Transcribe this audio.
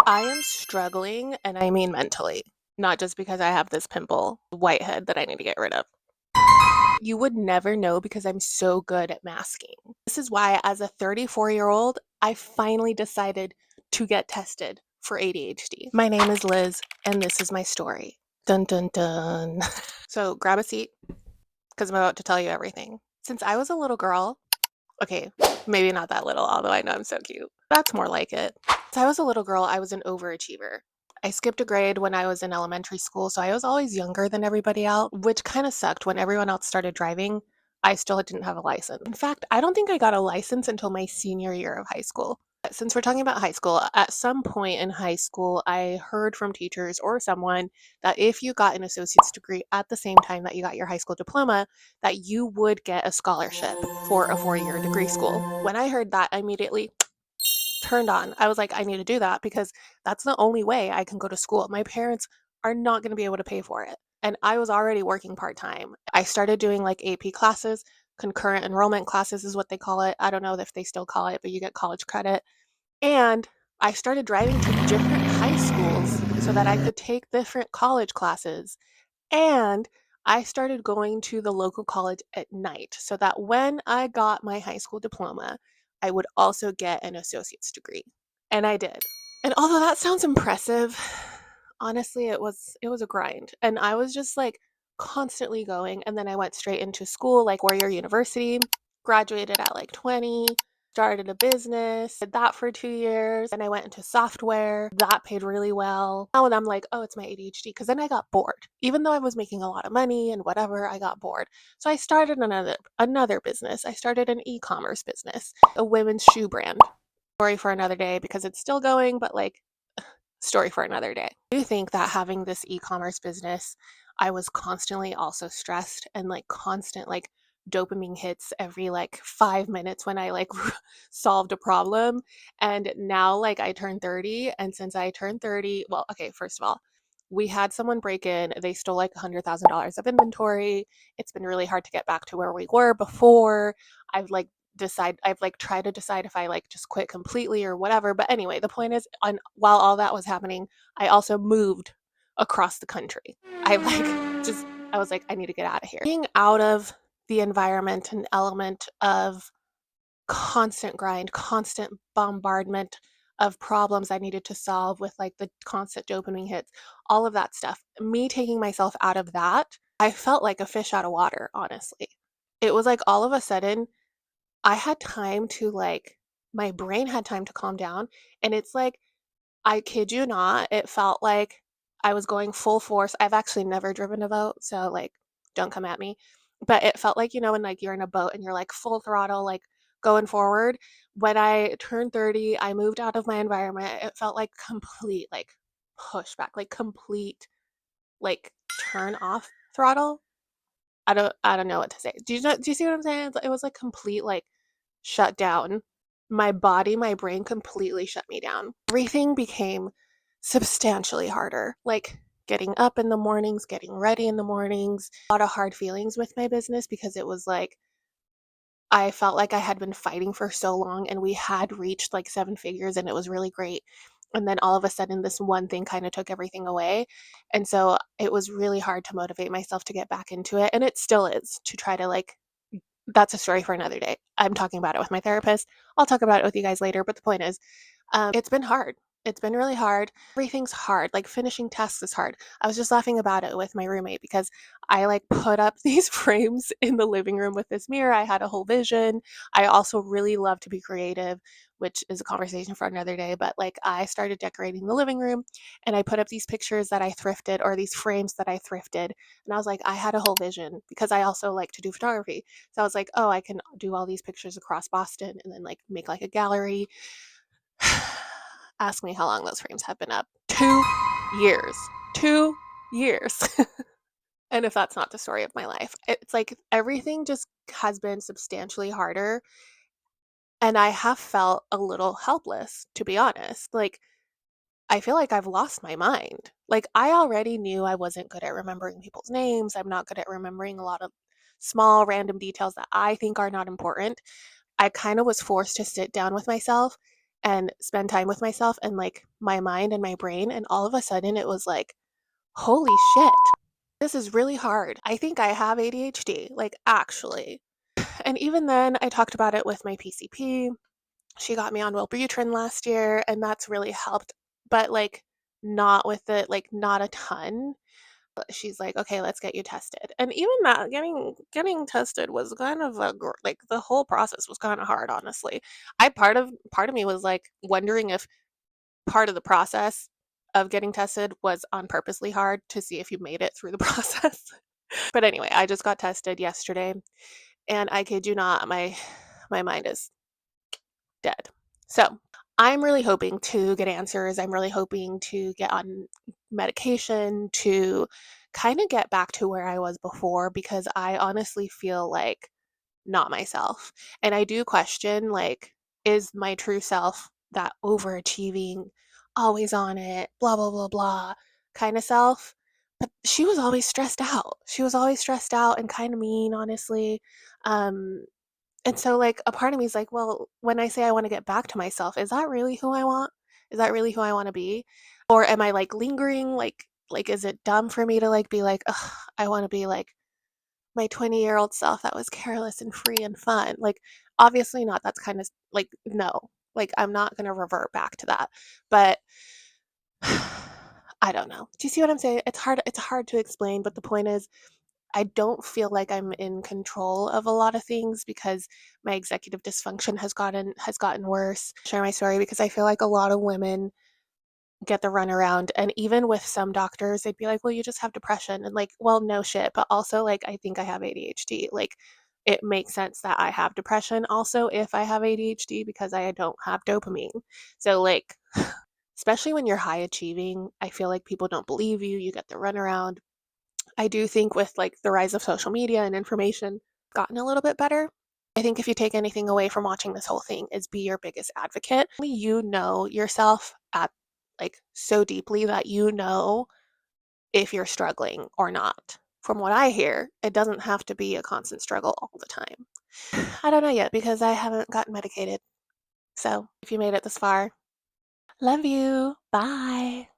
I am struggling, and I mean mentally, not just because I have this pimple, whitehead that I need to get rid of. You would never know because I'm so good at masking. This is why, as a 34-year-old, I finally decided to get tested for ADHD. My name is Liz, and this is my story. Dun dun dun. So grab a seat because I'm about to tell you everything. Since I was a little girl, okay, maybe not that little, although I know I'm so cute. That's more like it. Since I was a little girl, I was an overachiever. I skipped a grade when I was in elementary school, so I was always younger than everybody else, which kind of sucked. When everyone else started driving, I still didn't have a license. In fact, I don't think I got a license until my senior year of high school. Since we're talking about high school, at some point in high school, I heard from teachers or someone that if you got an associate's degree at the same time that you got your high school diploma, that you would get a scholarship for a 4-year degree school. When I heard that, I immediately turned on. I was like, I need to do that because that's the only way I can go to school. My parents are not going to be able to pay for it. And I was already working part time. I started doing like AP classes, concurrent enrollment classes is what they call it. I don't know if they still call it, but you get college credit. And I started driving to different high schools so that I could take different college classes. And I started going to the local college at night so that when I got my high school diploma, I would also get an associate's degree. And I did. And although that sounds impressive, honestly it was a grind. And I was just like constantly going, and then I went straight into school like Warrior University, graduated at like 20, started a business, did that for 2 years, and I went into software. That paid really well. Now I'm like, oh, it's my ADHD, because then I got bored. Even though I was making a lot of money and whatever, I got bored. So I started another business. I started an e-commerce business, a women's shoe brand. Story for another day because it's still going, but like story for another day. I do think that having this e-commerce business, I was constantly also stressed and like constant like dopamine hits every like 5 minutes when I like solved a problem. And now like I turned 30, and since I turned 30, well, okay, first of all, we had someone break in. They stole like $100,000 of inventory. It's been really hard to get back to where we were before. I've like tried to decide if I like just quit completely or whatever. But anyway, the point is, while all that was happening, I also moved across the country. I was like, I need to get out of here. Being out of the environment and element of constant grind, constant bombardment of problems I needed to solve with like the constant dopamine hits, all of that stuff. Me taking myself out of that, I felt like a fish out of water, honestly. It was like all of a sudden I had time to like, my brain had time to calm down. And it's like, I kid you not, it felt like I was going full force. I've actually never driven a boat, so like, don't come at me. But it felt like, when like you're in a boat and you're like full throttle, like going forward. When I turned 30, I moved out of my environment. It felt like complete like pushback, like complete like turn off throttle. I don't know what to say. Do you see what I'm saying? It was like complete like shut down. My body, my brain completely shut me down. Everything became substantially harder. Like getting up in the mornings, getting ready in the mornings, a lot of hard feelings with my business because it was like I felt like I had been fighting for so long and we had reached like 7 figures and it was really great. And then all of a sudden, this one thing kind of took everything away. And so it was really hard to motivate myself to get back into it. And it still is to try to like, that's a story for another day. I'm talking about it with my therapist. I'll talk about it with you guys later. But the point is, it's been hard. It's been really hard. Everything's hard. Like finishing tests is hard. I was just laughing about it with my roommate because I like put up these frames in the living room with this mirror. I had a whole vision. I also really love to be creative, which is a conversation for another day. But like I started decorating the living room and I put up these pictures that I thrifted, or these frames that I thrifted. And I was like, I had a whole vision because I also like to do photography. So I was like, oh, I can do all these pictures across Boston and then like make like a gallery. Ask me how long those frames have been up. 2 years. 2 years. And if that's not the story of my life, it's like everything just has been substantially harder. And I have felt a little helpless, to be honest. Like, I feel like I've lost my mind. Like, I already knew I wasn't good at remembering people's names. I'm not good at remembering a lot of small random details that I think are not important. I kind of was forced to sit down with myself and spend time with myself and like my mind and my brain. And all of a sudden it was like, holy shit, this is really hard. I think I have ADHD, like actually. And even then, I talked about it with my PCP. She got me on Wellbutrin last year, and that's really helped, but like not with it, like not a ton. She's like, okay, let's get you tested. And even that, getting tested was kind of like the whole process was kind of hard, honestly. Part of me was like wondering if part of the process of getting tested was on purposely hard to see if you made it through the process. But anyway, I just got tested yesterday, and I kid you not, my mind is dead. So I'm really hoping to get answers. I'm really hoping to get on medication to kind of get back to where I was before, because I honestly feel like not myself. And I do question, like, is my true self that overachieving, always on it, blah, blah, blah, blah kind of self? But she was always stressed out. She was always stressed out and kind of mean, honestly. Um, and so, like, a part of me is like, well, when I say I want to get back to myself, is that really who I want? Is that really who I want to be? Or am I like lingering? Like, is it dumb for me to like be like, ugh, I want to be like my 20-year-old self that was careless and free and fun? Like, obviously not. That's kind of like, no, like, I'm not going to revert back to that. But I don't know. Do you see what I'm saying? It's hard to explain, but the point is, I don't feel like I'm in control of a lot of things because my executive dysfunction has gotten worse. Share my story because I feel like a lot of women get the runaround, and even with some doctors they'd be like, well, you just have depression, and like, well, no shit, but also like I think I have ADHD. Like, it makes sense that I have depression also if I have ADHD because I don't have dopamine. So like, especially when you're high achieving, I feel like people don't believe you, you get the runaround. I do think with like the rise of social media and information, gotten a little bit better. I think if you take anything away from watching this whole thing is be your biggest advocate. You know yourself at like so deeply that you know if you're struggling or not. From what I hear, it doesn't have to be a constant struggle all the time. I don't know yet because I haven't gotten medicated. So if you made it this far, love you. Bye.